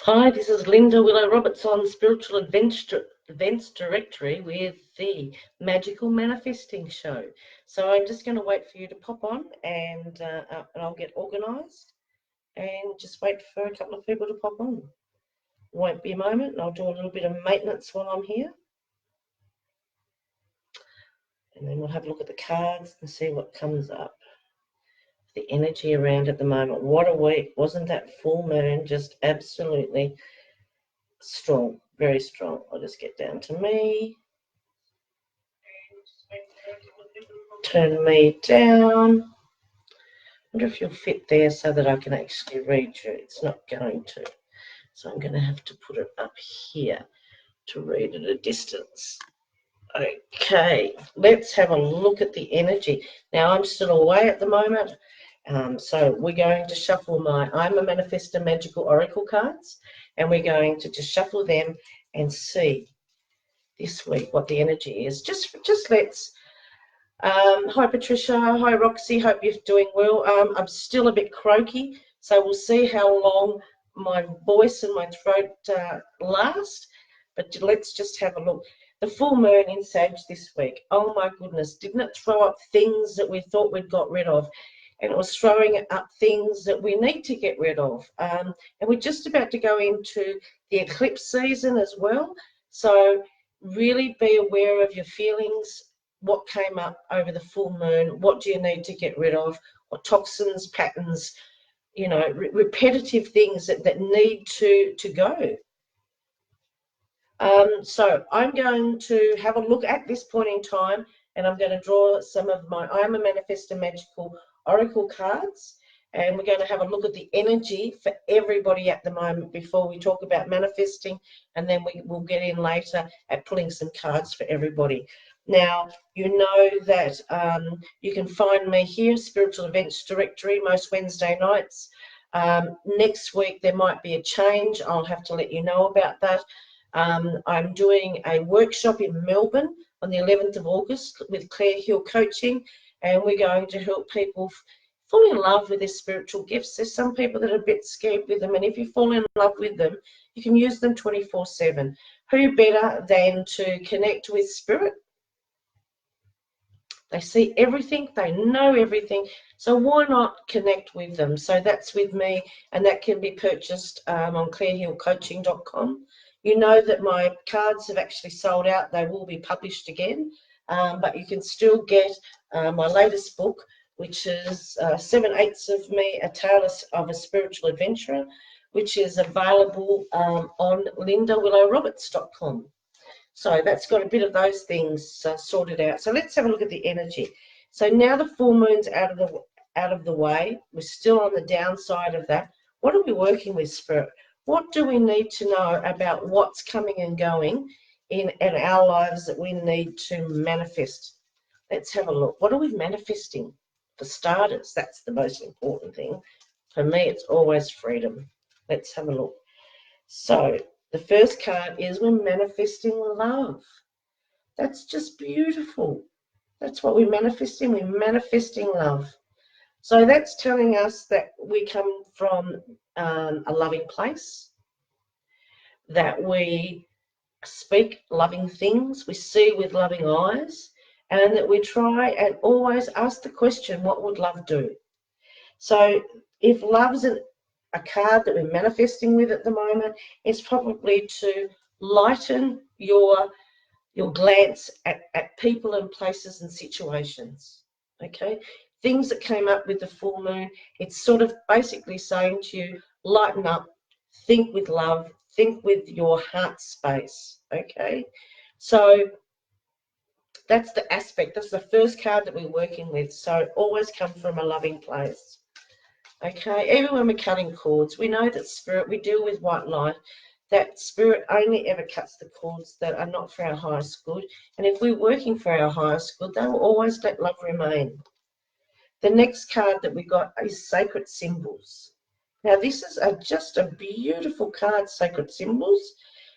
Hi, this is Linda Willow Roberts on Spiritual Events Directory with the Magical Manifesting Show. So I'm just going to wait for you to pop on and I'll get organised and just wait for a couple of people to pop on. Won't be a moment, and I'll do a little bit of maintenance while I'm here. And then we'll have a look at the cards and see what comes up. The energy around at the moment. What a week. Wasn't that full moon just absolutely strong, very strong. I'll just get down to me. Turn me down. I wonder if you'll fit there so that I can actually read you. It's not going to. So I'm going to have to put it up here to read at a distance. Okay, let's have a look at the energy. Now, I'm still away at the moment. So we're going to shuffle my I'm a Manifestor Magical Oracle Cards, and we're going to just shuffle them and see this week what the energy is. Just let's. Hi Patricia, hi Roxy, hope you're doing well. I'm still a bit croaky, so we'll see how long my voice and my throat last, but let's just have a look. The full moon in Sag this week, oh my goodness, didn't it throw up things that we thought we'd got rid of? And it was throwing up things that we need to get rid of. And we're just about to go into the eclipse season as well, so really be aware of your feelings. What came up over the full moon? What do you need to get rid of? What toxins, patterns, you know, repetitive things that need to go. So I'm going to have a look at this point in time, and I'm going to draw some of my I'm a Manifestor Magical Oracle cards, and we're going to have a look at the energy for everybody at the moment before we talk about manifesting, and then we'll get in later at pulling some cards for everybody. Now, you know that you can find me here, Spiritual Events Directory, most Wednesday nights. Next week there might be a change. I'll have to let you know about that. I'm doing a workshop in Melbourne on the 11th of August with Claire Hill Coaching, and we're going to help people fall in love with their spiritual gifts. There's some people that are a bit scared with them, and if you fall in love with them, you can use them 24/7. Who better than to connect with spirit? They see everything, they know everything, so why not connect with them? So that's with me, and that can be purchased on clairehillcoaching.com. You know that my cards have actually sold out. They will be published again, but you can still get my latest book, which is 7/8 of Me, A Tale of a Spiritual Adventurer, which is available on lindawillowroberts.com. So that's got a bit of those things sorted out. So let's have a look at the energy. So now the full moon's out of the way. We're still on the downside of that. What are we working with, Spirit? What do we need to know about what's coming and going in our lives that we need to manifest? Let's have a look. What are we manifesting? For starters, that's the most important thing. For me, it's always freedom. Let's have a look. So the first card is we're manifesting love. That's just beautiful. That's what we're manifesting. We're manifesting love. So that's telling us that we come from a loving place, that we speak loving things, we see with loving eyes, and that we try and always ask the question, what would love do? So if love's a card that we're manifesting with at the moment, it's probably to lighten your glance at people and places and situations, okay? Things that came up with the full moon, it's sort of basically saying to you, lighten up, think with love, think with your heart space, okay? So that's the aspect. That's the first card that we're working with. So always come from a loving place, okay? Even when we're cutting cords, we know that spirit, we deal with white light, that spirit only ever cuts the cords that are not for our highest good. And if we're working for our highest good, they will always let love remain. The next card that we got is Sacred Symbols. Now, this is just a beautiful card, Sacred Symbols.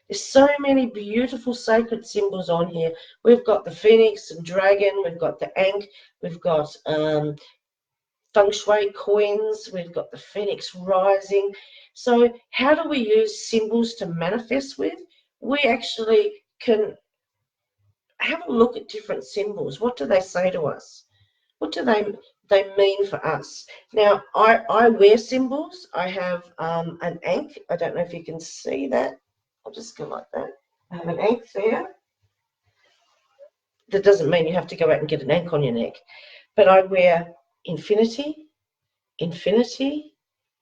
There's so many beautiful sacred symbols on here. We've got the phoenix and dragon, we've got the ankh, we've got feng shui coins. We've got the phoenix rising. So how do we use symbols to manifest with? We actually can have a look at different symbols. What do they say to us? What do they mean for us? Now, I wear symbols. I have an ankh. I don't know if you can see that. I'll just go like that. I have an ankh there. That doesn't mean you have to go out and get an ankh on your neck. But I wear infinity, infinity.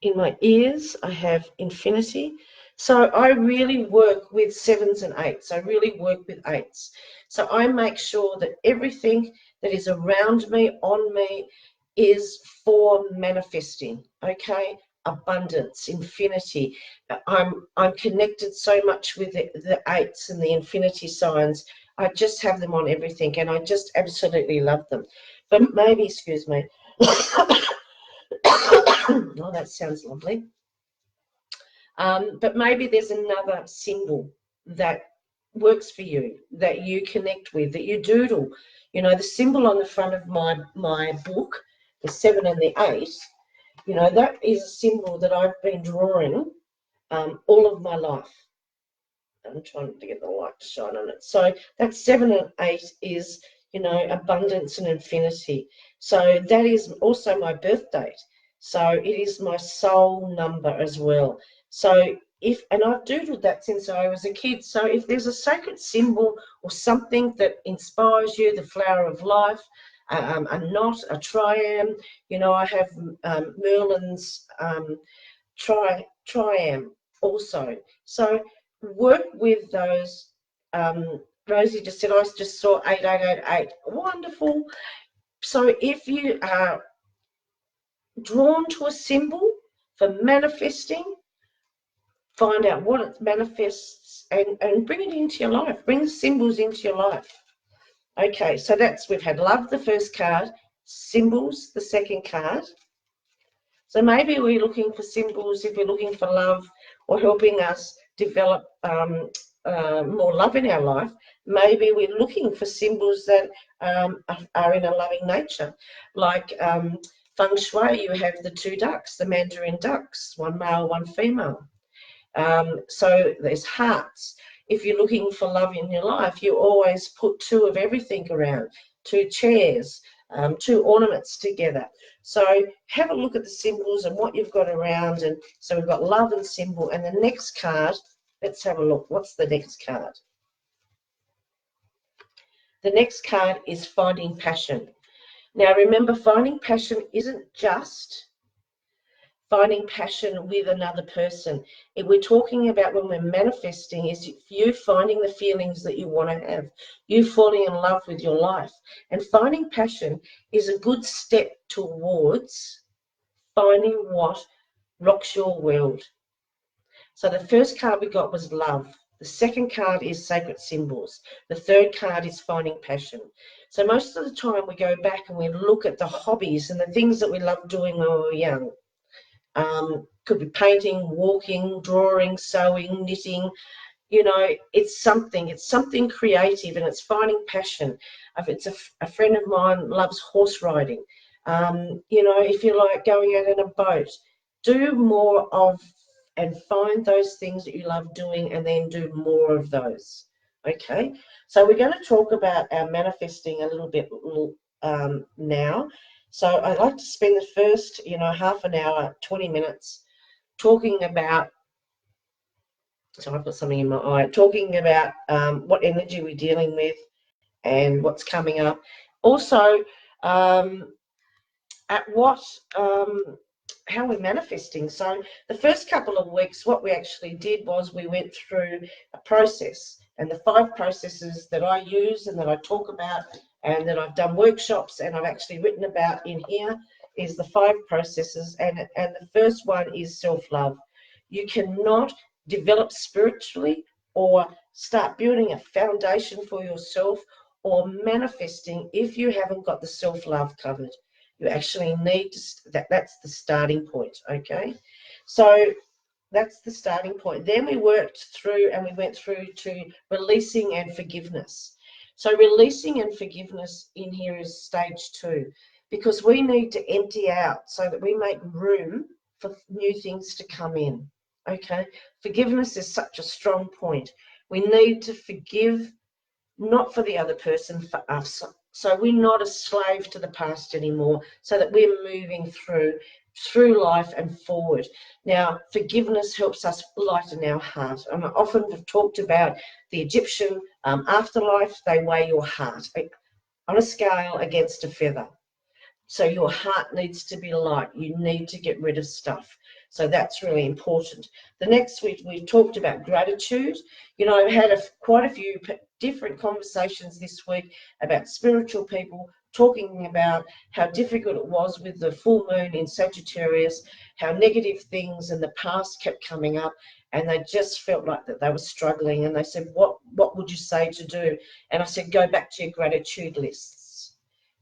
In my ears, I have infinity. So I really work with 7s and 8s. I really work with 8s. So I make sure that everything that is around me, on me, is for manifesting, okay? Abundance, infinity. I'm connected so much with the 8s and the infinity signs. I just have them on everything, and I just absolutely love them. But maybe, excuse me. Oh, that sounds lovely. But maybe there's another symbol that works for you, that you connect with, that you doodle. You know, the symbol on the front of my book, the 7 and the 8, you know, that is a symbol that I've been drawing all of my life. I'm trying to get the light to shine on it. So that 7 and 8 is, you know, abundance and infinity. So that is also my birth date. So it is my soul number as well. So and I've doodled that since I was a kid. So if there's a sacred symbol or something that inspires you, the flower of life, a knot, a triam, you know, I have Merlin's triam also. So work with those. Rosie just said, I just saw 8888. Wonderful. So if you are drawn to a symbol for manifesting, find out what it manifests and bring it into your life. Bring the symbols into your life. Okay, so we've had love, the first card, symbols, the second card. So maybe we're looking for symbols if we're looking for love or helping us develop more love in our life. Maybe we're looking for symbols that are in a loving nature. Like feng shui, you have the 2 ducks, the mandarin ducks, one male, one female. So there's hearts. If you're looking for love in your life, you always put 2 of everything around, 2 chairs, 2 ornaments together. So have a look at the symbols and what you've got around. And so we've got love and symbol. And the next card, let's have a look. What's the next card? The next card is finding passion. Now remember, finding passion isn't just finding passion with another person. If we're talking about when we're manifesting, is you finding the feelings that you want to have, you falling in love with your life. And finding passion is a good step towards finding what rocks your world. So the first card we got was love. The second card is sacred symbols. The third card is finding passion. So most of the time we go back and we look at the hobbies and the things that we love doing when we were young. Could be painting, walking, drawing, sewing, knitting. You know, it's something creative, and it's finding passion. If it's a friend of mine loves horse riding, you know, if you like going out in a boat, do more of and find those things that you love doing, and then do more of those. Okay, so we're going to talk about our manifesting a little bit now. So I'd like to spend the first, you know, half an hour, 20 minutes talking about, so I've got something in my eye, talking about what energy we're dealing with and what's coming up. Also, how we're manifesting. So the first couple of weeks, what we actually did was we went through a process, and the 5 processes that I use and that I talk about and that I've done workshops and I've actually written about in here is the 5 processes. And the first one is self-love. You cannot develop spiritually or start building a foundation for yourself or manifesting if you haven't got the self-love covered. You actually need to, that's the starting point, okay? So that's the starting point. Then we worked through and we went through to releasing and forgiveness. So releasing and forgiveness in here is stage 2. because we need to empty out so that we make room for new things to come in. Okay, forgiveness is such a strong point. We need to forgive, not for the other person, for us. So we're not a slave to the past anymore, so that we're moving through life and forward. Now, forgiveness helps us lighten our heart. And I often have talked about the Egyptian afterlife. They weigh your heart on a scale against a feather. So your heart needs to be light. You need to get rid of stuff. So that's really important. The next week, we talked about gratitude. You know, I've had quite a few different conversations this week about spiritual people talking about how difficult it was with the full moon in Sagittarius, how negative things in the past kept coming up, and they just felt like that they were struggling. And they said, what would you say to do? And I said, go back to your gratitude lists.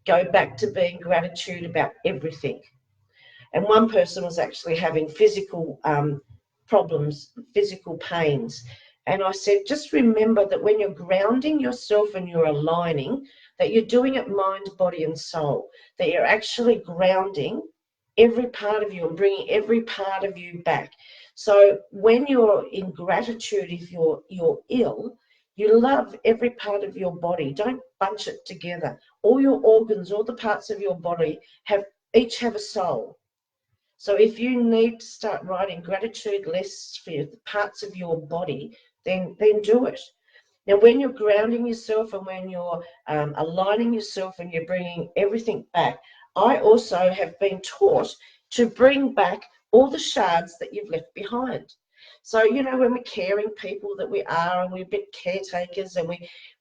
Go back to being gratitude about everything. And one person was actually having physical problems, physical pains. And I said, just remember that when you're grounding yourself and you're aligning, that you're doing it mind, body, and soul, that you're actually grounding every part of you and bringing every part of you back. So when you're in gratitude, if you're ill, you love every part of your body. Don't bunch it together. All your organs, all the parts of your body each have a soul. So if you need to start writing gratitude lists for the parts of your body, then do it. Now, when you're grounding yourself and when you're aligning yourself and you're bringing everything back, I also have been taught to bring back all the shards that you've left behind. So, you know, when we're caring people that we are, and we're a bit caretakers and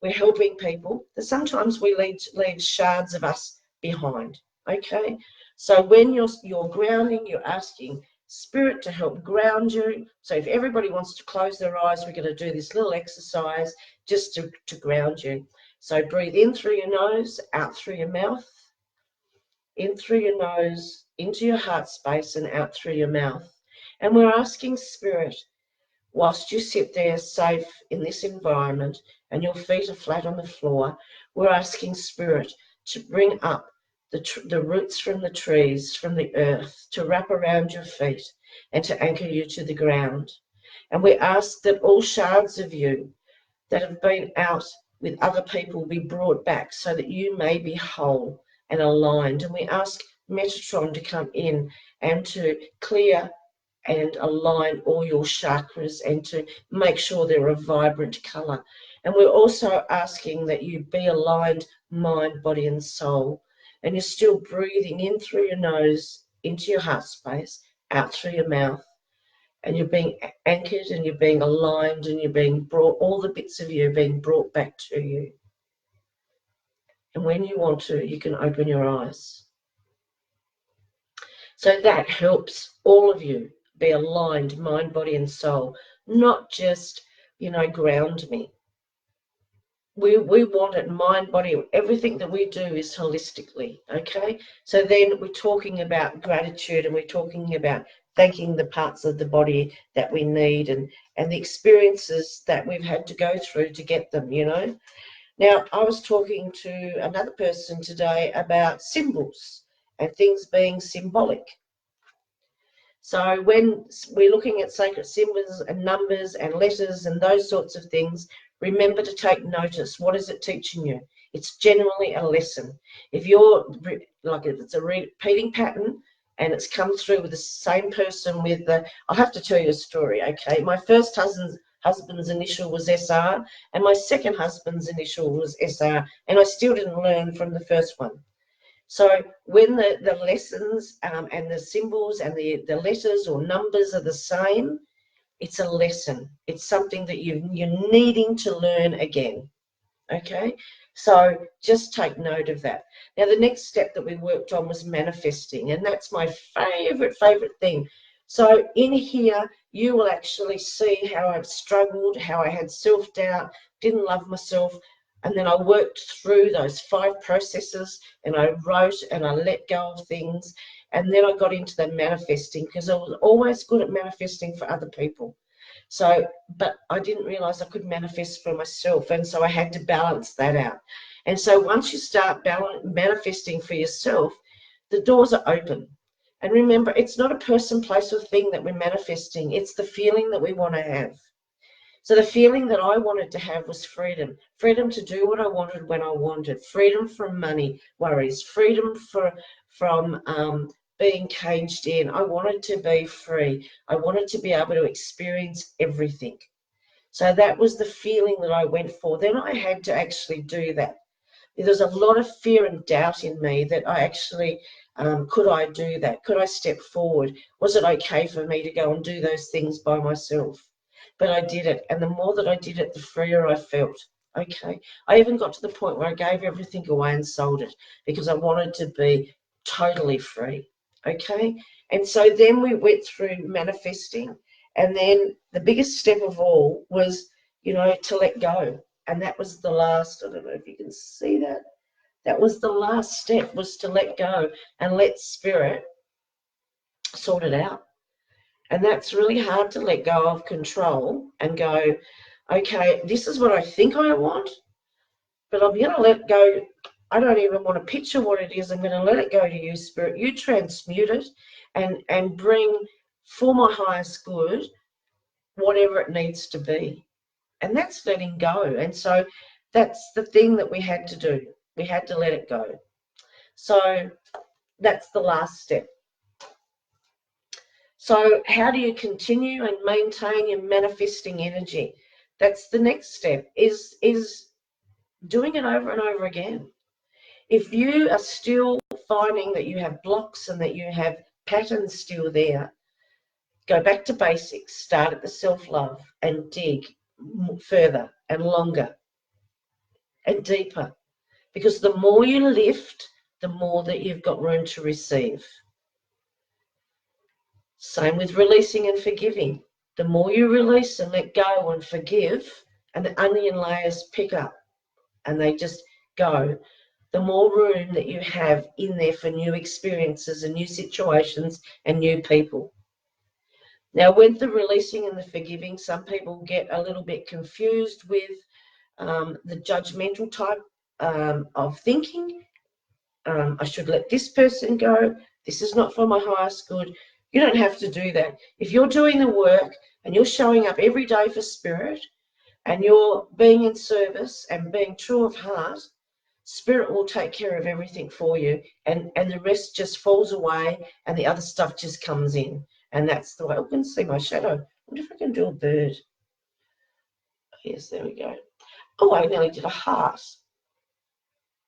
we're helping people, that sometimes we leave shards of us behind, okay? So when you're grounding, you're asking Spirit to help ground you. So if everybody wants to close their eyes, we're going to do this little exercise just to ground you. So breathe in through your nose, out through your mouth, in through your nose, into your heart space, and out through your mouth. And we're asking Spirit, whilst you sit there safe in this environment and your feet are flat on the floor, we're asking Spirit to bring up the roots from the trees, from the earth, to wrap around your feet and to anchor you to the ground. And we ask that all shards of you that have been out with other people be brought back so that you may be whole and aligned. And we ask Metatron to come in and to clear and align all your chakras and to make sure they're a vibrant colour. And we're also asking that you be aligned mind, body and soul. And you're still breathing in through your nose, into your heart space, out through your mouth. And you're being anchored and you're being aligned and you're being brought, all the bits of you being brought back to you. And when you want to, you can open your eyes. So that helps all of you be aligned, mind, body and soul, not just, you know, ground me. We want it mind, body, everything that we do is holistically, okay? So then we're talking about gratitude and we're talking about thanking the parts of the body that we need and the experiences that we've had to go through to get them, you know? Now, I was talking to another person today about symbols and things being symbolic. So when we're looking at sacred symbols and numbers and letters and those sorts of things, remember to take notice. What is it teaching you? It's generally a lesson. If you're, like, if it's a repeating pattern and it's come through with the same person with the, I'll have to tell you a story, okay? My first husband's initial was SR and my second husband's initial was SR, and I still didn't learn from the first one. So when the lessons and the symbols and the letters or numbers are the same, it's a lesson. It's something that you're needing to learn again, okay? So just take note of that. Now, the next step that we worked on was manifesting, and that's my favourite thing. So in here, you will actually see how I've struggled, how I had self-doubt, didn't love myself, and then I worked through those 5 processes and I wrote and I let go of things. And then I got into the manifesting because I was always good at manifesting for other people. So, but I didn't realize I could manifest for myself. And so I had to balance that out. And so once you start manifesting for yourself, the doors are open. And remember, it's not a person, place, or thing that we're manifesting. It's the feeling that we want to have. So the feeling that I wanted to have was freedom. Freedom to do what I wanted when I wanted. Freedom from money worries. Freedom from being caged in. I wanted to be free. I wanted to be able to experience everything. So that was the feeling that I went for. Then I had to actually do that. There's a lot of fear and doubt in me that I actually, could I do that? Could I step forward? Was it okay for me to go and do those things by myself? But I did it. And the more that I did it, the freer I felt. Okay. I even got to the point where I gave everything away and sold it because I wanted to be totally free. Okay. And so then we went through manifesting. And then the biggest step of all was, to let go. And that was the last, I don't know if you can see that. That was the last step, was to let go and let spirit sort it out. And that's really hard to let go of control and go, okay, this is what I think I want, but I'm going to let go. I don't even want to picture what it is. I'm going to let it go to you, Spirit. You transmute it and bring for my highest good whatever it needs to be. And that's letting go. And so that's the thing that we had to do. We had to let it go. So that's the last step. So how do you continue and maintain your manifesting energy? That's the next step, is doing it over and over again. If you are still finding that you have blocks and that you have patterns still there, go back to basics, start at the self-love and dig further and longer and deeper. Because the more you lift, the more that you've got room to receive. Same with releasing and forgiving. The more you release and let go and forgive, and the onion layers pick up and they just go, the more room that you have in there for new experiences and new situations and new people. Now, with the releasing and the forgiving, some people get a little bit confused with the judgmental type of thinking. I should let this person go. This is not for my highest good. You don't have to do that. If you're doing the work and you're showing up every day for spirit and you're being in service and being true of heart, spirit will take care of everything for you, and the rest just falls away and the other stuff just comes in. And that's the way. I can see my shadow. I wonder if I can do a bird. Yes, there we go. Oh, I nearly did a heart.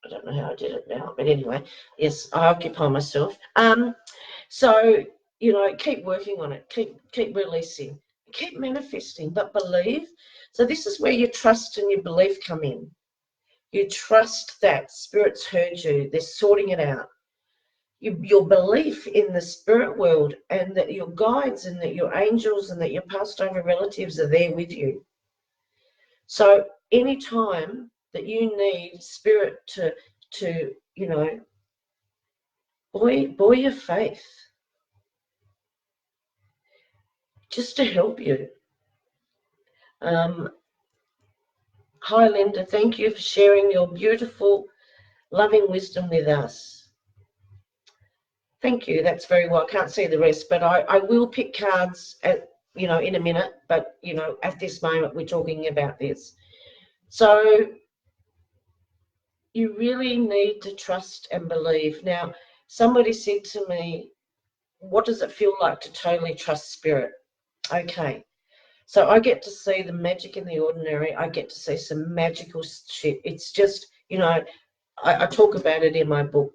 I don't know how I did it now, but anyway, yes, I occupy myself. So, keep working on it, keep releasing, keep manifesting, but believe. So this is where your trust and your belief come in. You trust that spirit's heard you, they're sorting it out. Your belief in the spirit world and that your guides and that your angels and that your passed over relatives are there with you. So anytime that you need spirit to buoy your faith, just to help you. Hi, Linda. Thank you for sharing your beautiful, loving wisdom with us. Thank you. That's very well. I can't see the rest, but I will pick cards in a minute. But, at this moment, we're talking about this. So you really need to trust and believe. Now, somebody said to me, what does it feel like to totally trust spirit? Okay. So I get to see the magic in the ordinary. I get to see some magical shit. It's just, I talk about it in my book.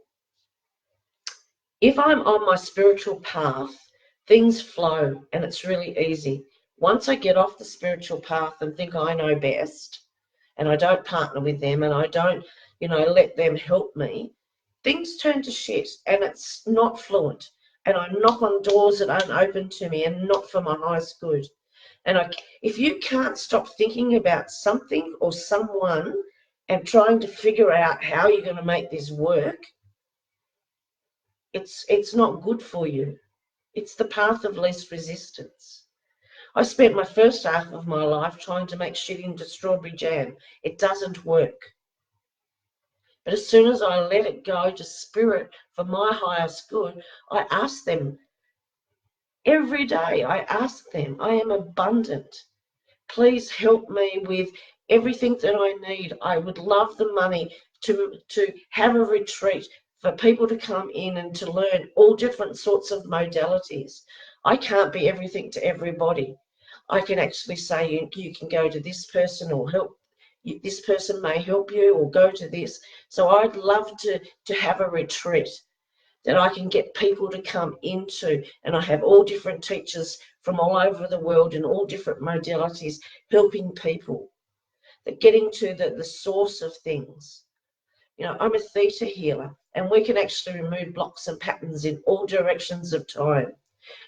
If I'm on my spiritual path, things flow and it's really easy. Once I get off the spiritual path and think I know best, and I don't partner with them and I don't, let them help me, things turn to shit and it's not fluent. And I knock on doors that aren't open to me and not for my highest good. And if you can't stop thinking about something or someone and trying to figure out how you're going to make this work, it's not good for you. It's the path of least resistance. I spent my first half of my life trying to make shit into strawberry jam. It doesn't work. But as soon as I let it go to spirit for my highest good, I ask them every day, I ask them, I am abundant. Please help me with everything that I need. I would love the money to have a retreat for people to come in and to learn all different sorts of modalities. I can't be everything to everybody. I can actually say you can go to this person or help. This person may help you, or go to this. So I'd love to have a retreat that I can get people to come into, and I have all different teachers from all over the world in all different modalities helping people, that getting to the source of things. You know, I'm a theta healer, and we can actually remove blocks and patterns in all directions of time.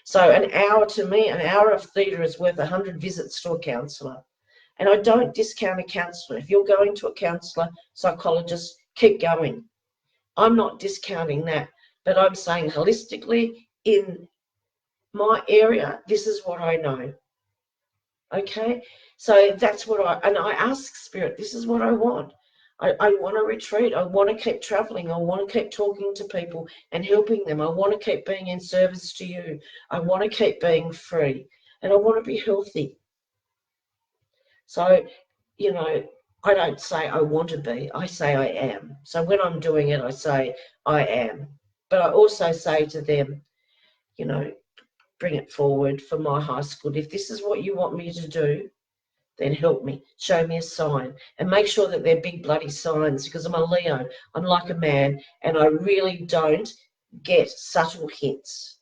So an hour, to me, an hour of theta is worth 100 visits to a counsellor. And I don't discount a counsellor. If you're going to a counsellor, psychologist, keep going. I'm not discounting that, but I'm saying holistically in my area, this is what I know. Okay, so that's what I ask Spirit, this is what I want. I want to retreat. I want to keep traveling. I want to keep talking to people and helping them. I want to keep being in service to you. I want to keep being free, and I want to be healthy. So, you know, I don't say I want to be, I say I am. So when I'm doing it, I say I am. But I also say to them, you know, bring it forward for my highest good. If this is what you want me to do, then help me, show me a sign, and make sure that they're big bloody signs, because I'm a Leo, I'm like a man, and I really don't get subtle hints.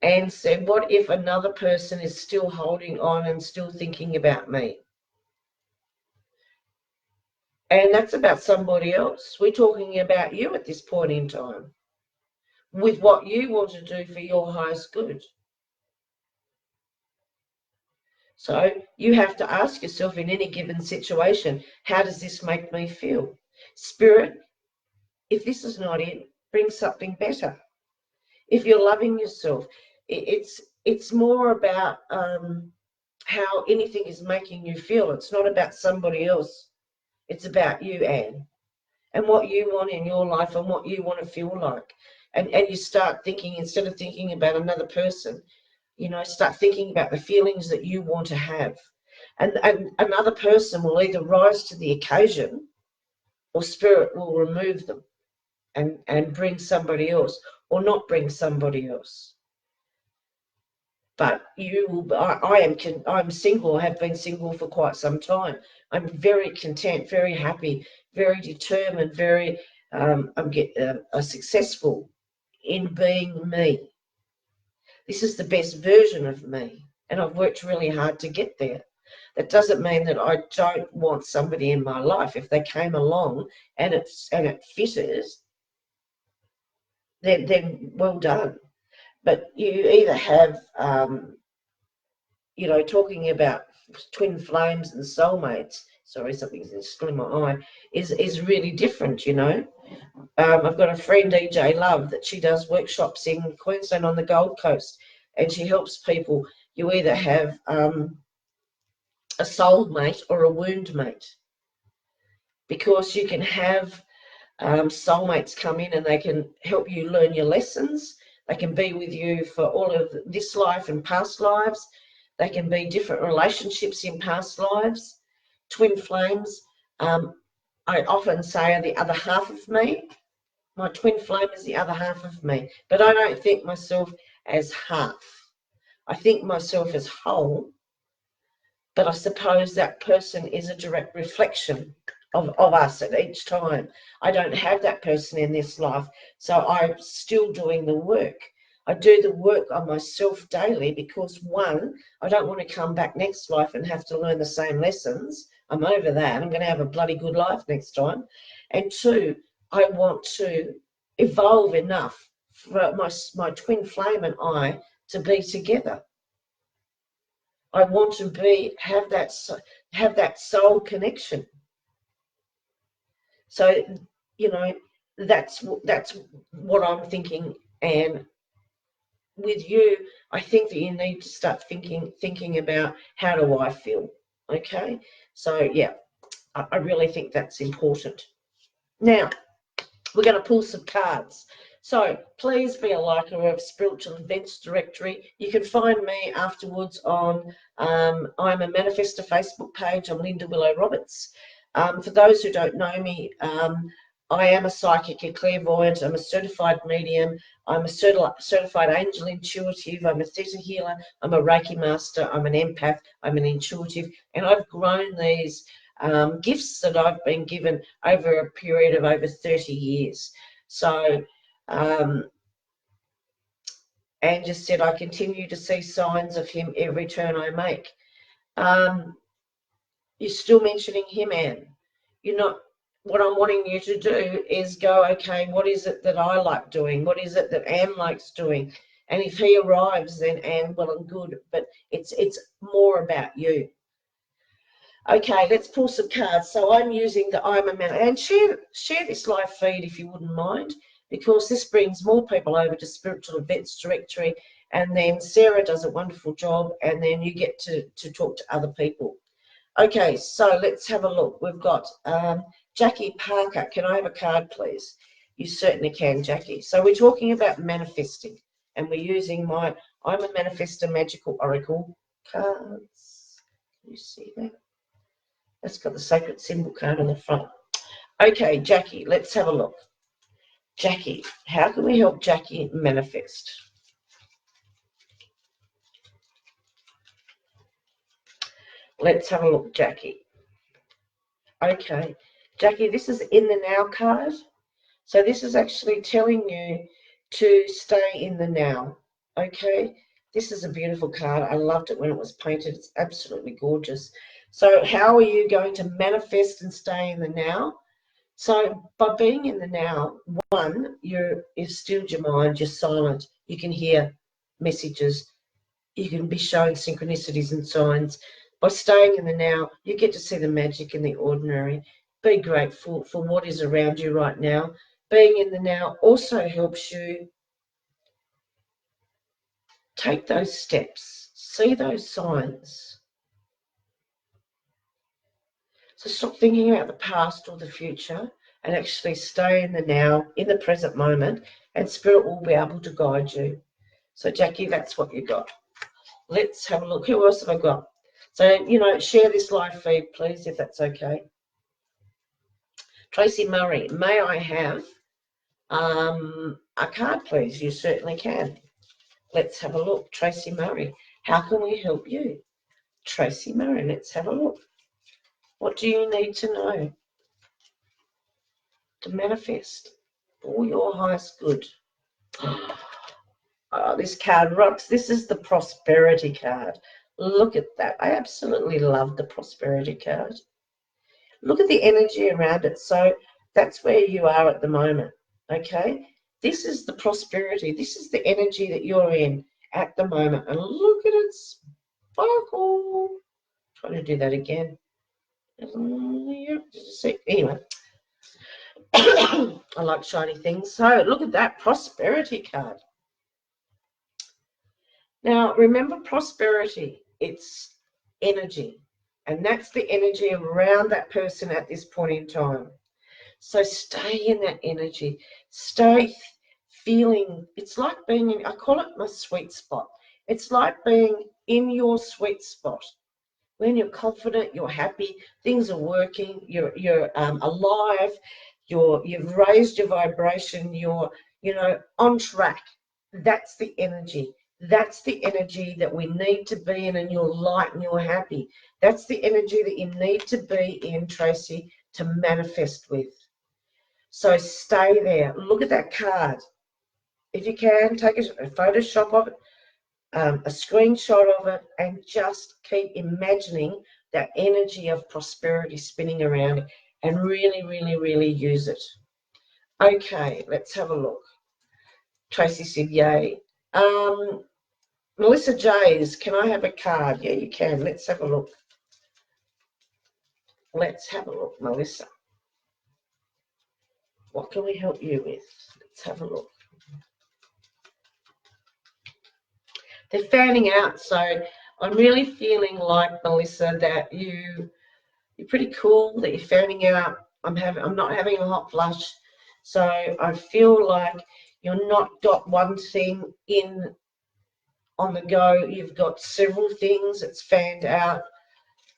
And so what if another person is still holding on and still thinking about me? And that's about somebody else. We're talking about you at this point in time, with what you want to do for your highest good. So you have to ask yourself in any given situation, how does this make me feel? Spirit, if this is not it, bring something better. If you're loving yourself, it's more about how anything is making you feel. It's not about somebody else. It's about you, Anne, and what you want in your life and what you want to feel like. And you start thinking, instead of thinking about another person, you know, start thinking about the feelings that you want to have. And another person will either rise to the occasion, or Spirit will remove them and bring somebody else, or not bring somebody else. But you will. I'm single. I have been single for quite some time. I'm very content, very happy, very determined, very successful in being me. This is the best version of me, and I've worked really hard to get there. That doesn't mean that I don't want somebody in my life. If they came along and it fitted, then well done. But you either have, you know, talking about twin flames and soulmates. Sorry, something's still in my eye. Is really different, you know. I've got a friend, EJ Love, that she does workshops in Queensland on the Gold Coast, and she helps people. You either have a soulmate or a wound mate, because you can have soulmates come in and they can help you learn your lessons. They can be with you for all of this life and past lives. They can be different relationships in past lives. Twin flames, I often say, are the other half of me. My twin flame is the other half of me, but I don't think myself as half. I think myself as whole, but I suppose that person is a direct reflection of us at each time. I don't have that person in this life, so I'm still doing the work. I do the work on myself daily because, one, I don't want to come back next life and have to learn the same lessons. I'm over that. I'm going to have a bloody good life next time. And two, I want to evolve enough for my twin flame and I to be together. I want to have that soul connection. So, you know, that's what I'm thinking. And with you, I think that you need to start thinking about, how do I feel? Okay, so yeah, I really think that's important. Now, we're going to pull some cards. So please be a liker of Spiritual Events Directory. You can find me afterwards on I'm a Manifestor Facebook page. I'm Linda Willow Roberts. For those who don't know me, I am a psychic, a clairvoyant. I'm a certified medium. I'm a certified angel intuitive. I'm a theta healer. I'm a Reiki master. I'm an empath. I'm an intuitive. And I've grown these gifts that I've been given over a period of over 30 years. So, Anne just said, I continue to see signs of him every turn I make. You're still mentioning him, Anne. You're not. What I'm wanting you to do is go, okay, what is it that I like doing? What is it that Anne likes doing? And if he arrives, then Anne, well and good. But it's more about you. Okay, let's pull some cards. So I'm using the I'm a Man, and share this live feed if you wouldn't mind, because this brings more people over to Spiritual Events Directory, and then Sarah does a wonderful job, and then you get to talk to other people. Okay, so let's have a look. We've got Jackie Parker. Can I have a card, please? You certainly can, Jackie. So we're talking about manifesting, and we're using my I'm a Manifestor Magical Oracle Cards. Can you see that? That's got the sacred symbol card on the front. Okay, Jackie, let's have a look. Jackie, how can we help Jackie manifest? Let's have a look, Jackie. Okay, Jackie, this is in the now card. So this is actually telling you to stay in the now. Okay, this is a beautiful card. I loved it when it was painted. It's absolutely gorgeous. So how are you going to manifest and stay in the now? So by being in the now, one, you've stilled your mind, you're silent, you can hear messages, you can be shown synchronicities and signs. By staying in the now, you get to see the magic in the ordinary. Be grateful for what is around you right now. Being in the now also helps you take those steps, see those signs. So stop thinking about the past or the future and actually stay in the now, in the present moment, and Spirit will be able to guide you. So, Jackie, that's what you got. Let's have a look. Who else have I got? So, share this live feed, please, if that's okay. Tracy Murray, may I have a card, please? You certainly can. Let's have a look. Tracy Murray, how can we help you? Tracy Murray, let's have a look. What do you need to know to manifest all your highest good? Oh, this card rocks. This is the prosperity card. Look at that. I absolutely love the prosperity card. Look at the energy around it. So that's where you are at the moment. Okay? This is the prosperity. This is the energy that you're in at the moment. And look at it sparkle. Trying to do that again. Anyway. I like shiny things. So look at that prosperity card. Now, remember prosperity, it's energy, and that's the energy around that person at this point in time. So stay in that energy, stay feeling, it's like being in, I call it my sweet spot. It's like being in your sweet spot. When you're confident, you're happy, things are working, you're alive, you've raised your vibration, you're on track. That's the energy. That's the energy that we need to be in, and you're light and you're happy. That's the energy that you need to be in, Tracy, to manifest with. So stay there. Look at that card. If you can, take a Photoshop of it, a screenshot of it, and just keep imagining that energy of prosperity spinning around it, and really, really, really use it. Okay, let's have a look. Tracy said, yay. Melissa Jays, can I have a card? Yeah, you can. Let's have a look. Let's have a look, Melissa. What can we help you with? Let's have a look. They're fanning out, so I'm really feeling like, Melissa, that you You're pretty cool that you're finding out I'm not having a hot flush. So I feel like you're not got one thing in on the go. You've got several things that's fanned out.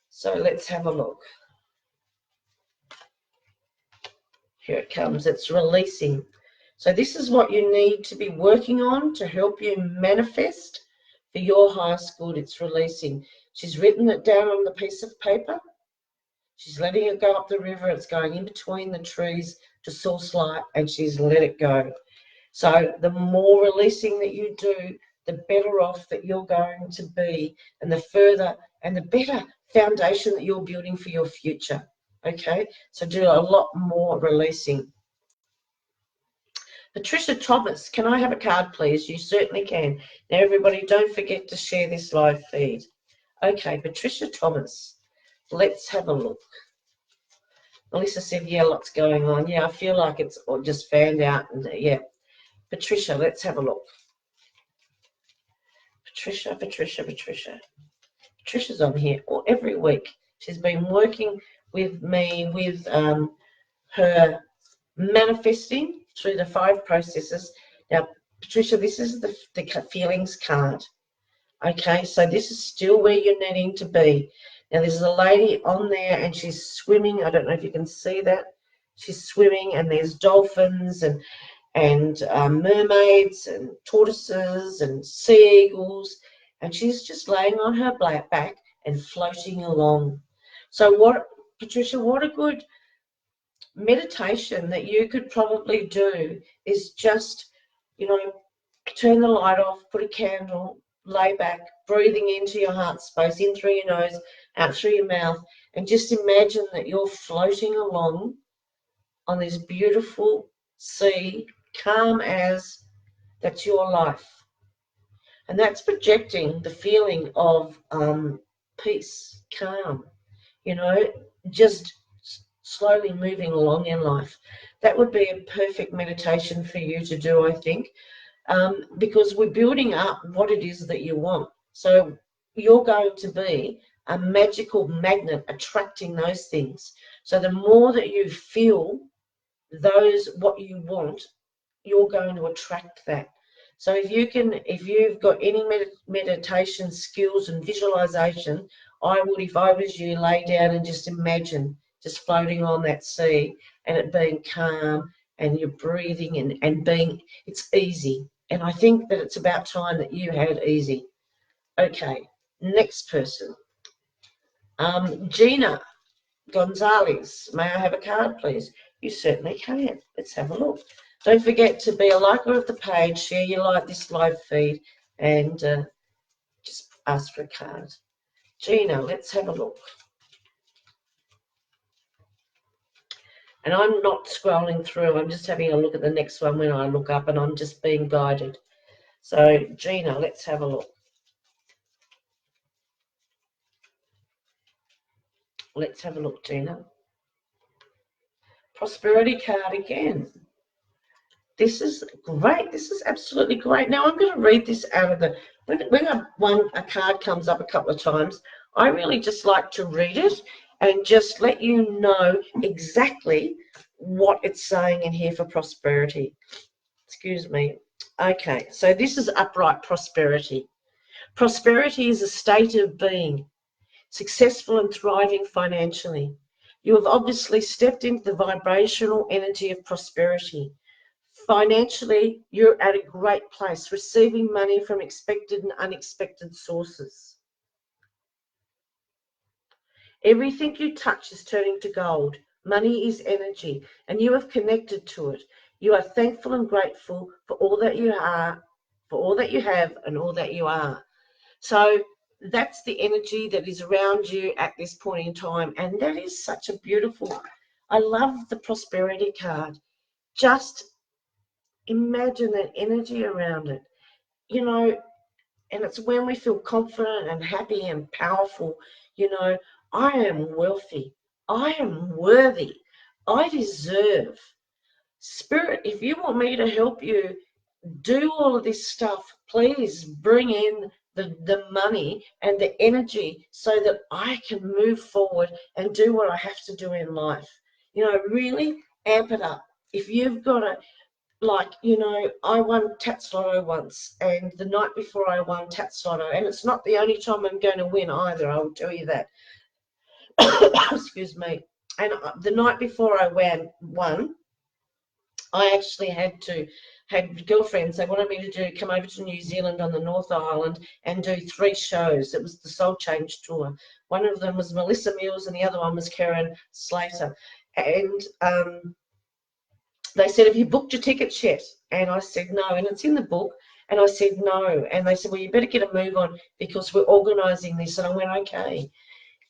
So let's have a look. Here it comes. It's releasing. So this is what you need to be working on to help you manifest for your highest good. It's releasing. She's written it down on the piece of paper. She's letting it go up the river. It's going in between the trees to source light, and she's let it go. So the more releasing that you do, the better off that you're going to be, and the further and the better foundation that you're building for your future. Okay, so do a lot more releasing. Patricia Thomas, can I have a card, please? You certainly can. Now, everybody, don't forget to share this live feed. Okay, Patricia Thomas, let's have a look. Melissa said, yeah, lots going on. Yeah, I feel like it's just fanned out. And yeah, Patricia, let's have a look. Patricia. Patricia's on here every week. She's been working with me with her manifesting through the 5 processes. Now, Patricia, this is the feelings card. Okay, so this is still where you're needing to be. Now, there's a lady on there and she's swimming. I don't know if you can see that. She's swimming, and there's dolphins and mermaids and tortoises and seagulls, and she's just laying on her back and floating along. So what, Patricia, what a good meditation that you could probably do is just, turn the light off, put a candle, lay back, breathing into your heart space, in through your nose, out through your mouth, and just imagine that you're floating along on this beautiful sea, calm as that's your life. And that's projecting the feeling of peace, calm, just slowly moving along in life. That would be a perfect meditation for you to do, I think, because we're building up what it is that you want. So you're going to be a magical magnet attracting those things. So the more that you feel what you want, you're going to attract that. So if you've got any meditation skills and visualization, I would, if I was you, lay down and just imagine just floating on that sea and it being calm, and you're breathing and being, it's easy. And I think that it's about time that you had it easy. Okay, next person. Gina Gonzalez, may I have a card, please? You certainly can. Let's have a look. Don't forget to be a liker of the page, share your this live feed, and just ask for a card. Gina, let's have a look. And I'm not scrolling through. I'm just having a look at the next one when I look up, and I'm just being guided. So, Gina, let's have a look. Let's have a look, Gina. Prosperity card again. This is great. This is absolutely great. Now, I'm going to read this out of the... When a card comes up a couple of times, I really just like to read it and just let you know exactly what it's saying in here for prosperity. Excuse me. Okay, so this is upright prosperity. Prosperity is a state of being, successful and thriving financially. You have obviously stepped into the vibrational energy of prosperity. Financially, you're at a great place, receiving money from expected and unexpected sources. Everything you touch is turning to gold. Money is energy, and you have connected to it. You are thankful and grateful for all that you are, for all that you have, and all that you are. So that's the energy that is around you at this point in time, and that is such a beautiful... I love the prosperity card. Just imagine that energy around it, and it's when we feel confident and happy and powerful, I am wealthy, I am worthy, I deserve. Spirit, if you want me to help you do all of this stuff, please bring in the money and the energy so that I can move forward and do what I have to do in life. You know, really amp it up. If you've got a, like, you know, I won Tats Lotto once, and the night before I won Tats Lotto, and it's not the only time I'm going to win either, I will tell you that. Excuse me. And the night before I won, I actually had girlfriends. They wanted me to come over to New Zealand on the North Island and do 3 shows. It was the Soul Change Tour. One of them was Melissa Mills and the other one was Karen Slater. And they said, have you booked your tickets yet? And I said, no. And it's in the book. And I said, no. And they said, well, you better get a move on because we're organising this. And I went, okay.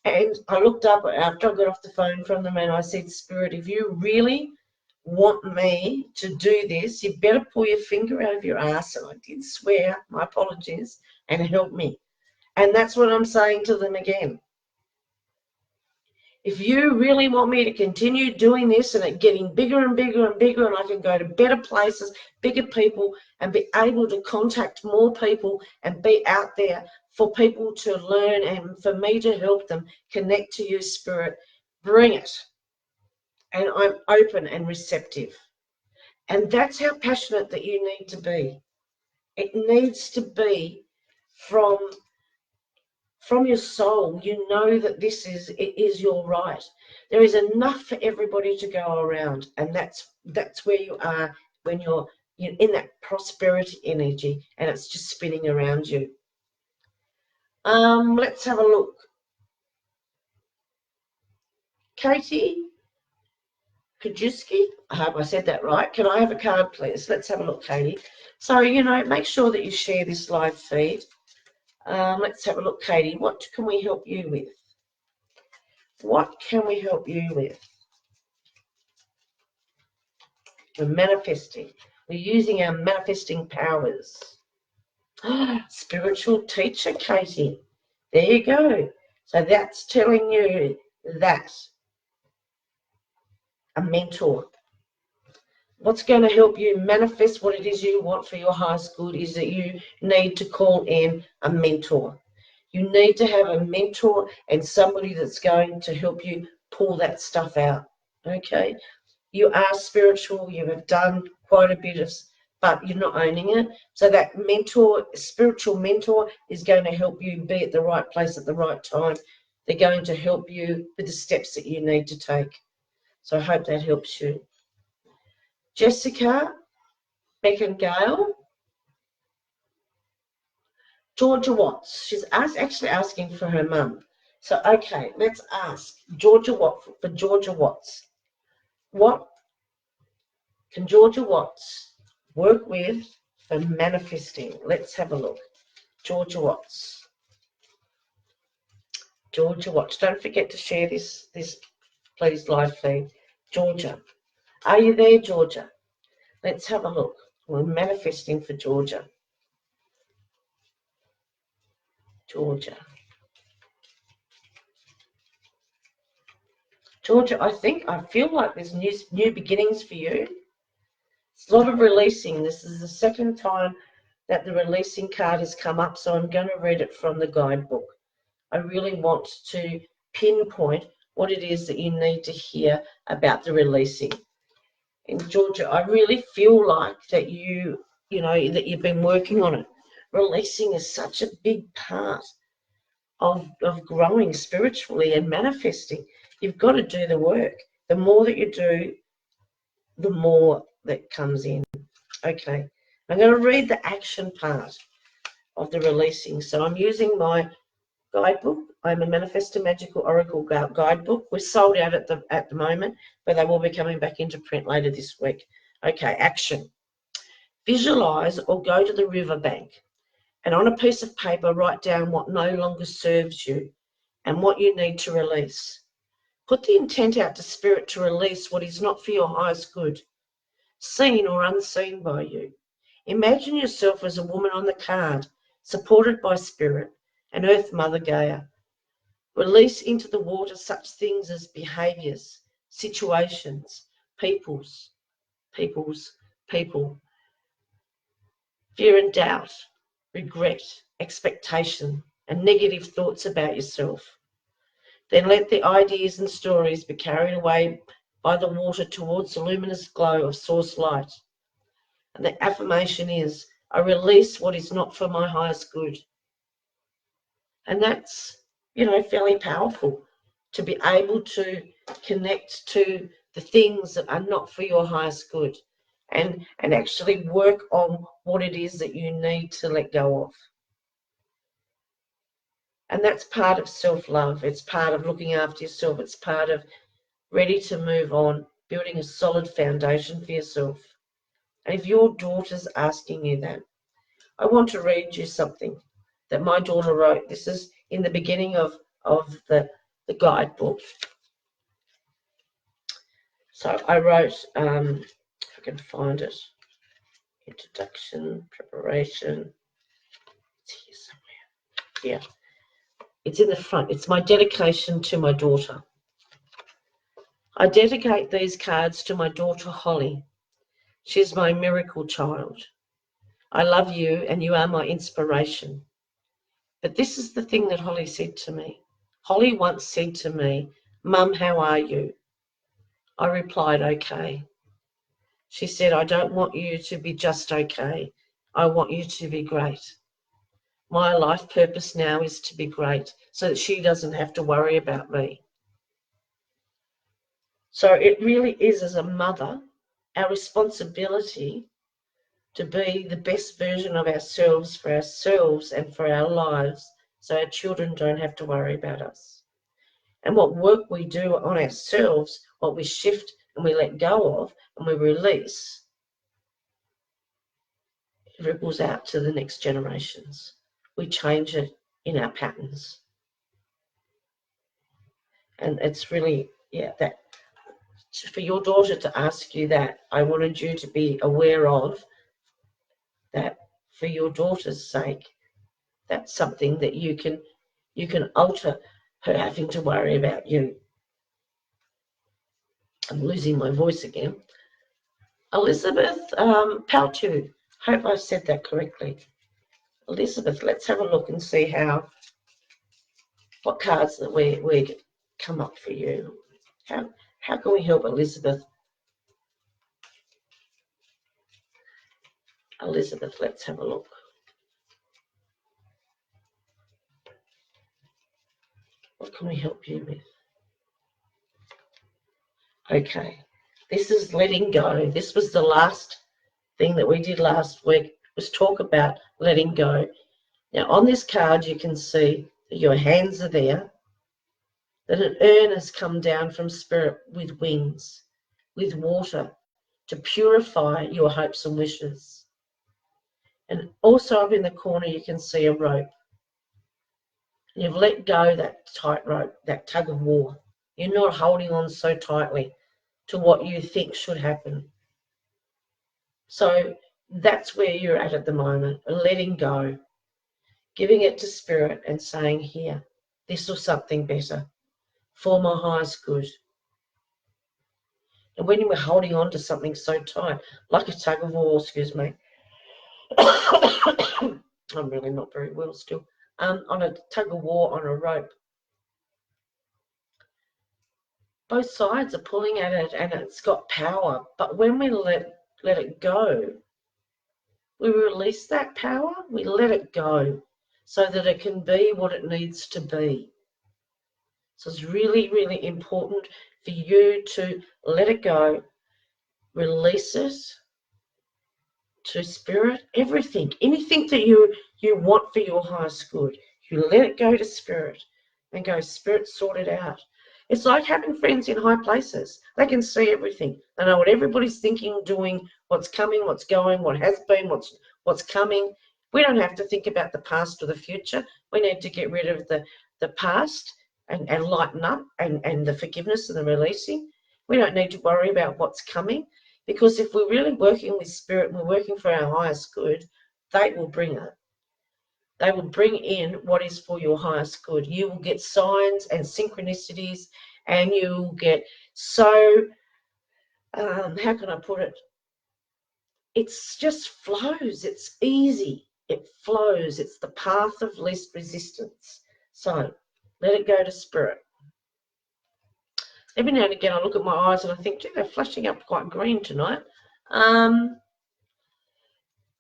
And I looked up after I got off the phone from them and I said, Spirit, if you really want me to do this, you better pull your finger over your ass. And I did swear, my apologies, and help me. And that's what I'm saying to them again. If you really want me to continue doing this and it getting bigger and bigger and bigger, and I can go to better places, bigger people, and be able to contact more people and be out there for people to learn and for me to help them connect to you, Spirit, bring it. And I'm open and receptive. And that's how passionate that you need to be. It needs to be from your soul. You know that it is your right. There is enough for everybody to go around, and that's where you are when you're in that prosperity energy and it's just spinning around you. Let's have a look. Katie Kajuski, I hope I said that right. Can I have a card, please? Let's have a look, Katie. So, you know, make sure that you share this live feed. Let's have a look, Katie. What can we help you with? What can we help you with? We're manifesting. We're using our manifesting powers. Spiritual teacher, Katie. There you go. So that's telling you that a mentor. What's going to help you manifest what it is you want for your highest good is that you need to call in a mentor. You need to have a mentor and somebody that's going to help you pull that stuff out, okay? You are spiritual. You have done quite a bit of, but you're not owning it. So that mentor, spiritual mentor, is going to help you be at the right place at the right time. They're going to help you with the steps that you need to take. So I hope that helps you. Jessica, Beck and Gail, Georgia Watts. She's actually asking for her mum. So, okay, let's ask Georgia Watts for Georgia Watts. What can Georgia Watts work with for manifesting? Let's have a look. Georgia Watts. Georgia Watts. Don't forget to share this please, live feed. Georgia. Are you there, Georgia? Let's have a look. We're manifesting for Georgia. Georgia. Georgia, I feel like there's new beginnings for you. It's a lot of releasing. This is the second time that the releasing card has come up, so I'm going to read it from the guidebook. I really want to pinpoint what it is that you need to hear about the releasing. And Georgia, I really feel like that you know, that you've been working on it. Releasing is such a big part of growing spiritually and manifesting. You've got to do the work. The more that you do, the more that comes in. Okay, I'm going to read the action part of the releasing. So I'm using my guidebook. I'm a Manifestor Magical Oracle guidebook. We're sold out at the moment, but they will be coming back into print later this week. Okay, action. Visualize or go to the riverbank and on a piece of paper write down what no longer serves you and what you need to release. Put the intent out to Spirit to release what is not for your highest good, seen or unseen by you. Imagine yourself as a woman on the card, supported by Spirit and Earth Mother Gaia. Release into the water such things as behaviours, situations, people, fear and doubt. regret, expectation, and negative thoughts about yourself. Then let the ideas and stories be carried away by the water towards the luminous glow of source light. And the affirmation is, I release what is not for my highest good. And that's, fairly powerful to be able to connect to the things that are not for your highest good and actually work on what it is that you need to let go of. And that's part of self-love. It's part of looking after yourself. It's part of ready to move on, building a solid foundation for yourself. And if your daughter's asking you that, I want to read you something that my daughter wrote. This is in the beginning of the guidebook. So I wrote, if I can find it, introduction, preparation. It's here somewhere. Yeah, it's in the front. It's my dedication to my daughter. I dedicate these cards to my daughter, Holly. She is my miracle child. I love you and you are my inspiration. But this is the thing that Holly said to me. Holly once said to me, Mum, how are you? I replied, okay. She said, I don't want you to be just okay. I want you to be great. My life purpose now is to be great so that she doesn't have to worry about me. So it really is, as a mother, our responsibility to be the best version of ourselves for ourselves and for our lives so our children don't have to worry about us. And what work we do on ourselves, what we shift and we let go of and we release, it ripples out to the next generations. We change it in our patterns. And it's really, that for your daughter to ask you that, I wanted you to be aware of that for your daughter's sake. That's something that you can alter her having to worry about you. I'm losing my voice again. Elizabeth Paltu, hope I said that correctly. Elizabeth, let's have a look and see what cards that we come up for you. How can we help Elizabeth? Elizabeth, let's have a look. What can we help you with? Okay, this is letting go. This was the last thing that we did last week, was talk about letting go. Now, on this card, you can see that your hands are there, that an urn has come down from spirit with wings, with water, to purify your hopes and wishes. And also up in the corner, you can see a rope. And you've let go that tightrope, that tug of war. You're not holding on so tightly to what you think should happen. So that's where you're at the moment, letting go, giving it to spirit and saying, here, this was something better for my highest good. And when you were holding on to something so tight, like a tug of war, excuse me, I'm really not very well still, on a tug of war on a rope, both sides are pulling at it and it's got power. But when we let it go, we release that power, we let it go so that it can be what it needs to be. So it's really, really important for you to let it go, release it to spirit, everything, anything that you want for your highest good. You let it go to spirit and go, spirit, sort it out. It's like having friends in high places. They can see everything. They know what everybody's thinking, doing, what's coming, what's going, what has been, what's coming. We don't have to think about the past or the future. We need to get rid of the past and lighten up and the forgiveness and the releasing. We don't need to worry about what's coming, because if we're really working with spirit and we're working for our highest good, they will bring it. They will bring in what is for your highest good. You will get signs and synchronicities, and you will get so, how can I put it? It's just flows. It's easy. It flows. It's the path of least resistance. So let it go to spirit. Every now and again I look at my eyes and I think, gee, they're flashing up quite green tonight.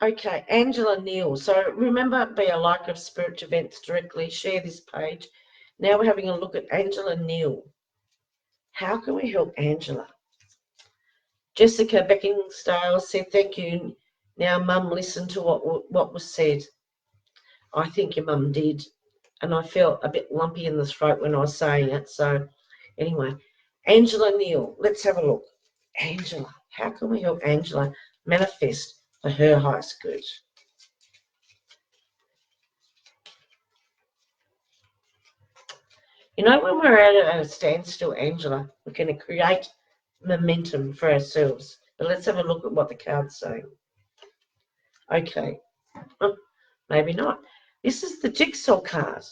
Okay, Angela Neal. So remember, be a liker of spirit events directly. Share this page. Now we're having a look at Angela Neal. How can we help Angela? Jessica Beckingstale said, thank you. Now, Mum, listen to what was said. I think your mum did. And I felt a bit lumpy in the throat when I was saying it. So anyway, Angela Neal, let's have a look. Angela, how can we help Angela manifest for her highest good? You know, when we're at a standstill, Angela, we're going to create momentum for ourselves. But let's have a look at what the card's saying. Okay, maybe not. This is the jigsaw card.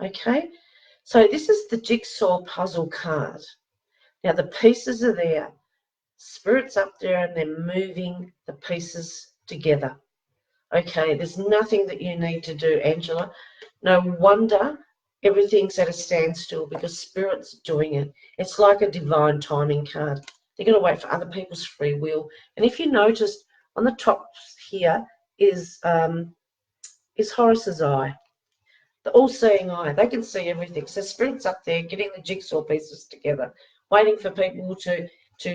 Okay, so this is the jigsaw puzzle card. Now the pieces are there. Spirit's up there and they're moving the pieces together. Okay, there's nothing that you need to do, Angela. No wonder everything's at a standstill, because Spirit's doing it. It's like a divine timing card. They're going to wait for other people's free will. And if you noticed, on the top here is Horus's eye, the all-seeing eye. They can see everything. So Spirit's up there getting the jigsaw pieces together, waiting for people to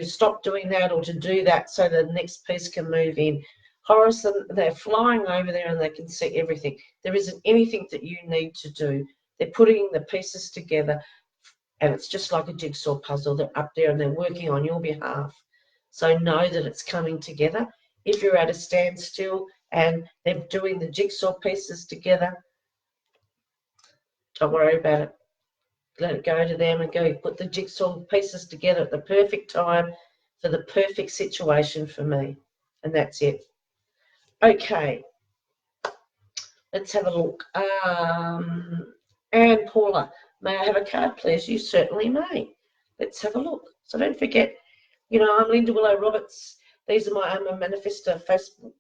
stop doing that or to do that so the next piece can move in. Horus, they're flying over there and they can see everything. There isn't anything that you need to do. They're putting the pieces together, and it's just like a jigsaw puzzle. They're up there and they're working on your behalf. So know that it's coming together. If you're at a standstill and they're doing the jigsaw pieces together, don't worry about it. Let it go to them and go put the jigsaw pieces together at the perfect time for the perfect situation for me. And that's it. Okay, let's have a look. And Paula, may I have a card, please? You certainly may. Let's have a look. So don't forget, you know, I'm Linda Willow Roberts. These are my I'm a Manifestor Facebook.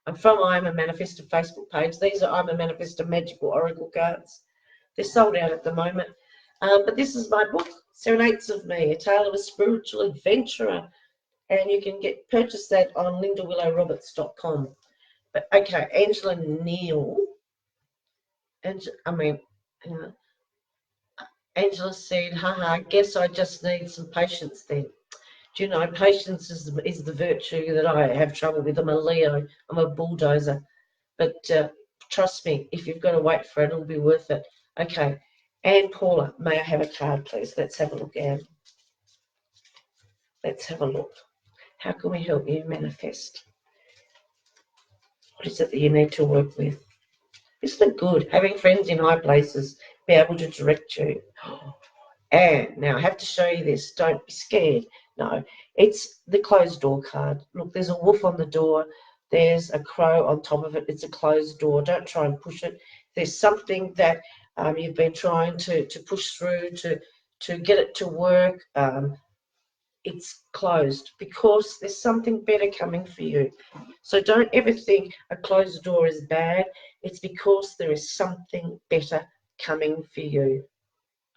I'm from I'm a Manifestor Facebook page. These are I'm a Manifestor Magical Oracle Cards. They're sold out at the moment. But this is my book, Serenades of Me, A Tale of a Spiritual Adventurer. And you can purchase that on lindawillowroberts.com. But okay, Angela Neal. Angela said, haha, guess I just need some patience then. Do you know, patience is the virtue that I have trouble with. I'm a Leo. I'm a bulldozer. But trust me, if you've got to wait for it, it'll be worth it. Okay. And Paula, may I have a card, please? Let's have a look, Anne. Let's have a look. How can we help you manifest? What is it that you need to work with? Isn't it good having friends in high places be able to direct you? And now I have to show you this. Don't be scared. No, it's the closed door card. Look, there's a wolf on the door. There's a crow on top of it. It's a closed door. Don't try and push it. There's something that you've been trying to push through to get it to work. It's closed because there's something better coming for you. So don't ever think a closed door is bad. It's because there is something better coming for you.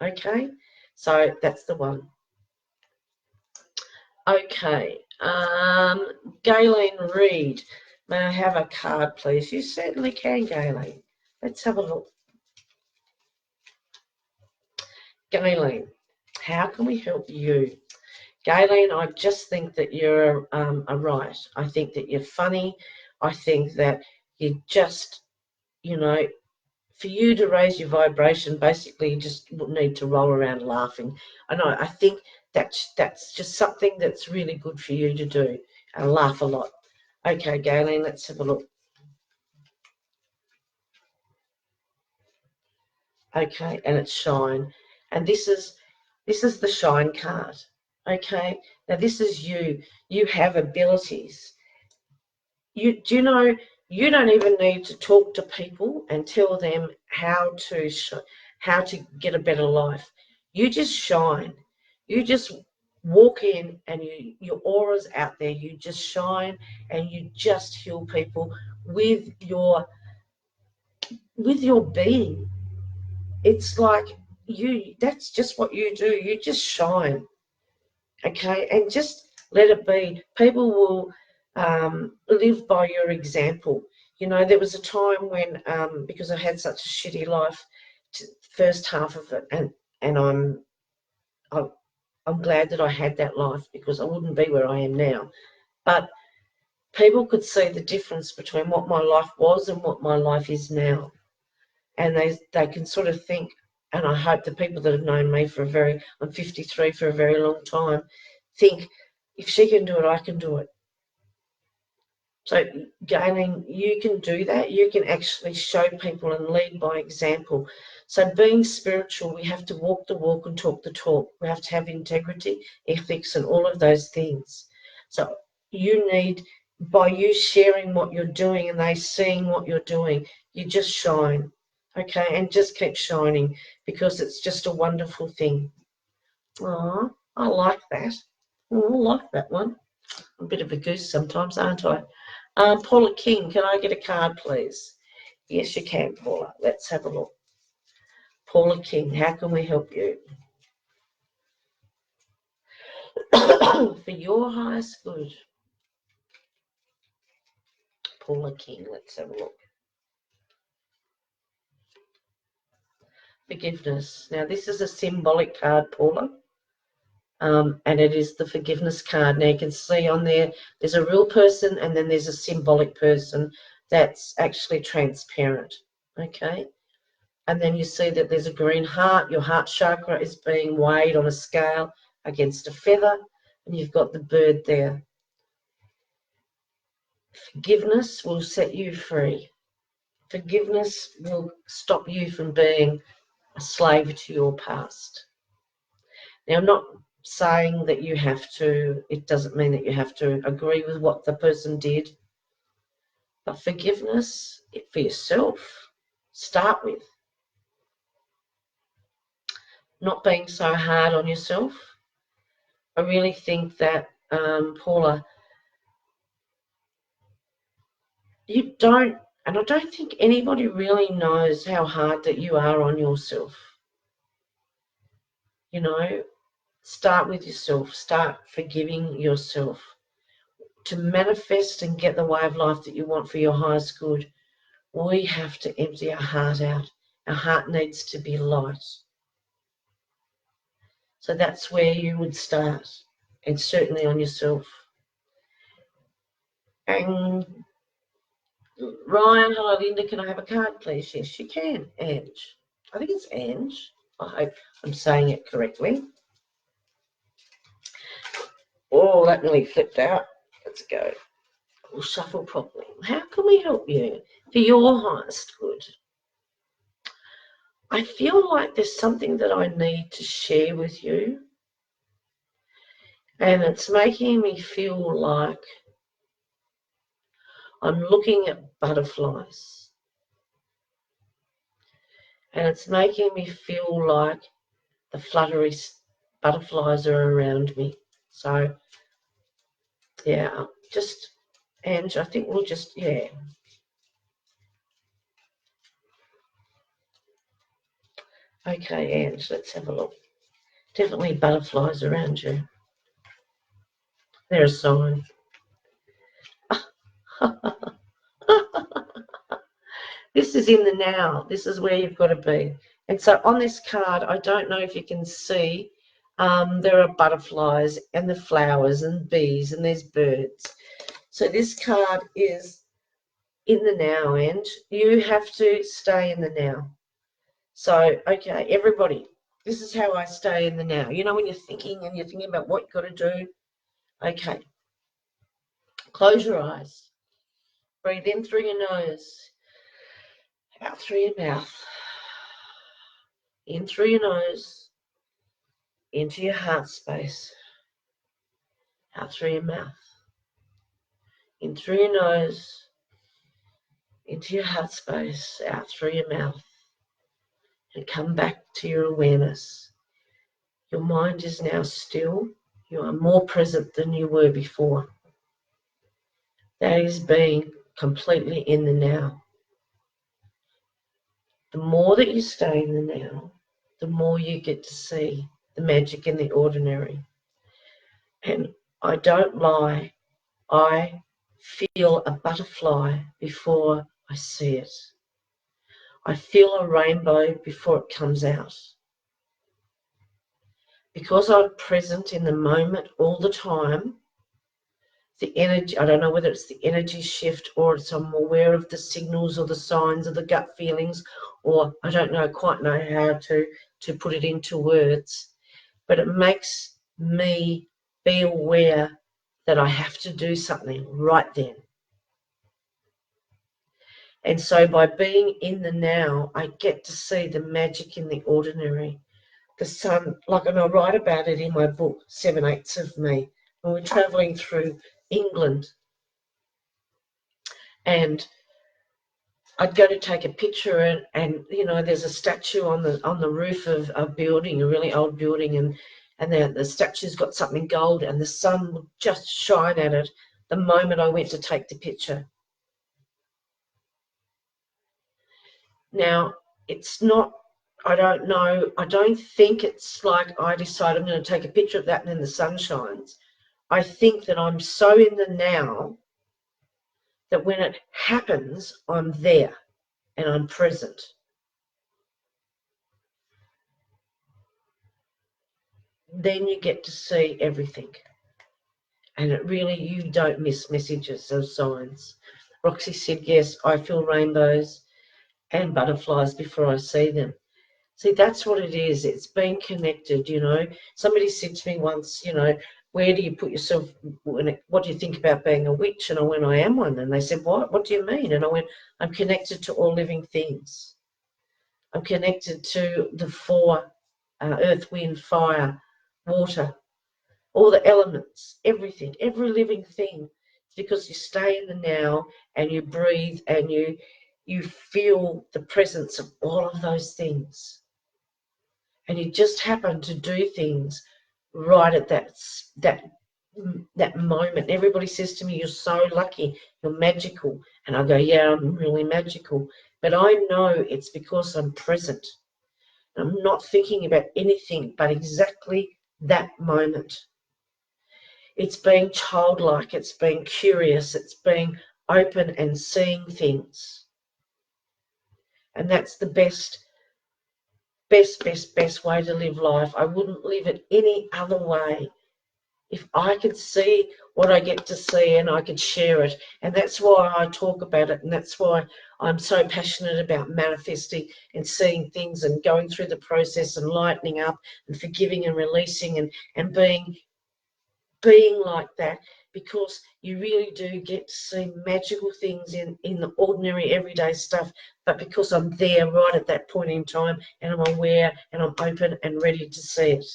Okay, so that's the one. Okay, Galen Reed, may I have a card, please? You certainly can, Galen. Let's have a look. Galen, how can we help you? Galen, I just think that you're a right. I think that you're funny. I think that you just, you know, for you to raise your vibration, basically you just need to roll around laughing. I think that's just something that's really good for you to do, and laugh a lot. Okay, Galen, let's have a look. Okay, and it's shine. And this is the shine card. Okay, now this is you. You have abilities. Do you know, you don't even need to talk to people and tell them how to get a better life. You just shine. You just walk in and your aura's out there. You just shine and you just heal people with your being. It's like that's just what you do. You just shine, okay? And just let it be. People will live by your example. You know, there was a time when, because I had such a shitty life, first half of it, and I'm glad that I had that life, because I wouldn't be where I am now. But people could see the difference between what my life was and what my life is now. And they can sort of think, and I hope the people that have known me I'm 53, for a very long time, think, if she can do it, I can do it. So gaining, you can do that. You can actually show people and lead by example. So being spiritual, we have to walk the walk and talk the talk. We have to have integrity, ethics, and all of those things. So you need, by you sharing what you're doing and they seeing what you're doing, you just shine, okay? And just keep shining, because it's just a wonderful thing. Oh, I like that. Oh, I like that one. I'm a bit of a goose sometimes, aren't I? Paula King, can I get a card, please? Yes, you can, Paula. Let's have a look. Paula King, how can we help you? For your highest good. Paula King, let's have a look. Forgiveness. Now, this is a symbolic card, Paula. And it is the forgiveness card. Now, you can see on there's a real person and then there's a symbolic person that's actually transparent, okay? And then you see that there's a green heart. Your heart chakra is being weighed on a scale against a feather, and you've got the bird there. Forgiveness will set you free. Forgiveness will stop you from being a slave to your past. Now, I'm not saying that you have to, it doesn't mean that you have to agree with what the person did, but forgiveness for yourself, start with. Not being so hard on yourself. I really think that, Paula, you don't, and I don't think anybody really knows how hard that you are on yourself. You know, start with yourself. Start forgiving yourself. To manifest and get the way of life that you want for your highest good, we have to empty our heart out. Our heart needs to be light. So that's where you would start, and certainly on yourself. And Ryan, hello Linda, can I have a card please? Yes, you can. Ange. I think it's Ange. I hope I'm saying it correctly. Oh, that nearly flipped out. Let's go. We'll shuffle properly. How can we help you for your highest good? I feel like there's something that I need to share with you, and it's making me feel like I'm looking at butterflies, and it's making me feel like the fluttery butterflies are around me. So, yeah, just, Ange, I think we'll just, yeah. Okay, Ange, let's have a look. Definitely butterflies around you. They're a sign. This is in the now. This is where you've got to be. And so on this card, I don't know if you can see, there are butterflies and the flowers and bees and there's birds. So this card is in the now, and you have to stay in the now. So, okay, everybody, this is how I stay in the now. You know, when you're thinking and you're thinking about what you've got to do, okay, close your eyes. Breathe in through your nose, out through your mouth. In through your nose, into your heart space, out through your mouth. In through your nose, into your heart space, out through your mouth. And come back to your awareness. Your mind is now still. You are more present than you were before. That is being completely in the now. The more that you stay in the now, the more you get to see the magic in the ordinary. And I don't lie, I feel a butterfly before I see it. I feel a rainbow before it comes out. Because I'm present in the moment all the time, the energy, I don't know whether it's the energy shift or it's I'm aware of the signals or the signs or the gut feelings, or I don't quite know how to put it into words, but it makes me be aware that I have to do something right then. And so by being in the now, I get to see the magic in the ordinary. The sun, like, and I write about it in my book, 7/8 of Me, when we're travelling through England. And I'd go to take a picture and you know, there's a statue on the roof of a building, a really old building, and the statue's got something gold, and the sun would just shine at it the moment I went to take the picture. Now, it's not, I don't know, I don't think it's like I decide I'm going to take a picture of that and then the sun shines. I think that I'm so in the now that when it happens, I'm there and I'm present. Then you get to see everything. And it really, you don't miss messages or signs. Roxy said, yes, I feel rainbows and butterflies before I see them. See, that's what it is. It's being connected, you know. Somebody said to me once, you know, where do you put yourself, what do you think about being a witch? And I went, I am one. And they said, what do you mean? And I went, I'm connected to all living things. I'm connected to the four, earth, wind, fire, water, all the elements, everything, every living thing. It's because you stay in the now and you breathe and you feel the presence of all of those things. And you just happen to do things right at that moment. Everybody says to me, you're so lucky, you're magical. And I go, yeah, I'm really magical. But I know it's because I'm present. I'm not thinking about anything but exactly that moment. It's being childlike, it's being curious, it's being open and seeing things. And that's the best way to live life. I wouldn't live it any other way. If I could see what I get to see and I could share it. And that's why I talk about it, and that's why I'm so passionate about manifesting and seeing things and going through the process and lightening up and forgiving and releasing and being like that, because you really do get to see magical things in the ordinary everyday stuff. But because I'm there right at that point in time and I'm aware and I'm open and ready to see it,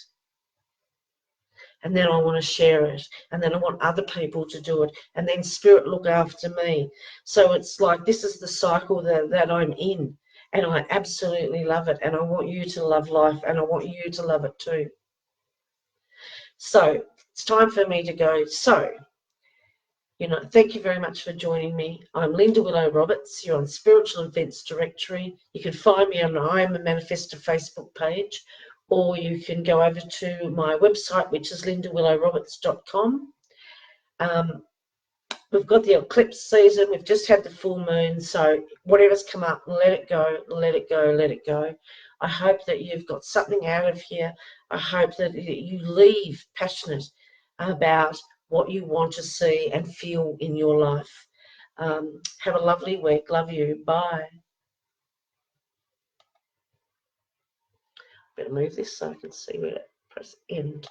and then I want to share it, and then I want other people to do it, and then spirit look after me. So it's like, this is the cycle that I'm in, and I absolutely love it, and I want you to love life, and I want you to love it too. So it's time for me to go. So, you know, thank you very much for joining me. I'm Linda Willow Roberts. You're on Spiritual Events Directory. You can find me on I Am a Manifestor Facebook page, or you can go over to my website, which is lindawillowroberts.com. We've got the eclipse season. We've just had the full moon. So whatever's come up, let it go, let it go, let it go. I hope that you've got something out of here. I hope that you leave passionate about what you want to see and feel in your life. Have a lovely week. Love you. Bye. Better move this so I can see where to press end.